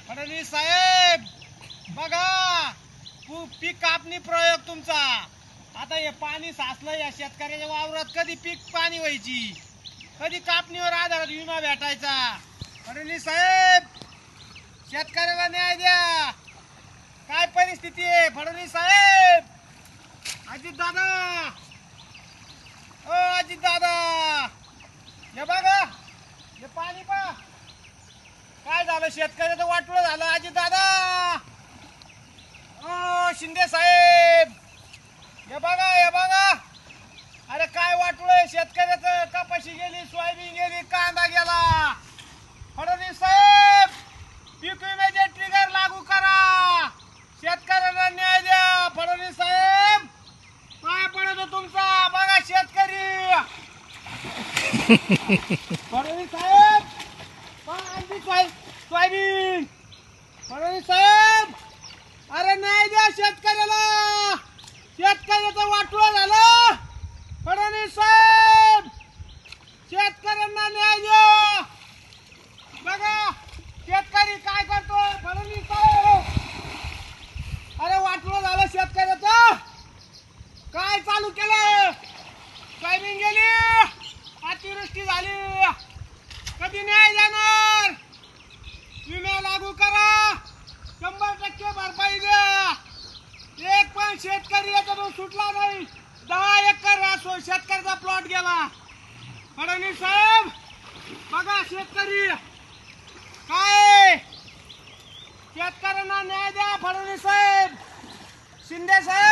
फडणवीस साहेब बघा पीक कापणी प्रयोग तुमचा। आता हे पाणी साचलं या शेतकऱ्याच्या वावरात, कधी पीक पाणी व्हायची, कधी कापणीवर आधारात विमा भेटायचा। फडणवीस साहेब शेतकऱ्याला न्याय द्या। काय परिस्थिती आहे फडणवीस साहेब? अजित दादा, ओ अजित दादा, हे बघा हे पाणी पहा काय झालं, शेतकऱ्याचं वाटोळं झालं। अजित दादा, ओ शिंदे साहेब, हे बघा अरे काय वाटोळं आहे शेतकऱ्याचं। कपाशी गेली, सोयाबीन गेली, कांदा गेला। फडणवीस साहेब पीक विम्याचे ट्रिगर लागू करा, शेतकऱ्यांना न्याय द्या। फडणवीस साहेब पाय पडतो तुमचा, बघा शेतकरी। फडणवीस साहेब सोयाबीन, फडणवीस साहेब अरे न्याय द्या शेतकऱ्याला, शेतकऱ्याचं वाटोळं झालं। फडणवीस साहेब शेतकऱ्यांना न्याय द्या। बघा शेतकरी काय करतोय। फडणवीस साहेब अरे वाटोळं झालं शेतकऱ्याचं, काय चालू केलं, सोयाबीन गेली, अतिवृष्टी झाली, कधी न्याय देणार? विमा लागू करा, 100% भरपाई द्या। एक पण शेतकरी याच्यातून सुटला नाही। 10 एकर शेतकऱ्याचा प्लॉट गेला। फडणवीस साहेब बघा शेतकरी काय, शेतकऱ्यांना न्याय द्या। फडणवीस साहेब, शिंदे साहेब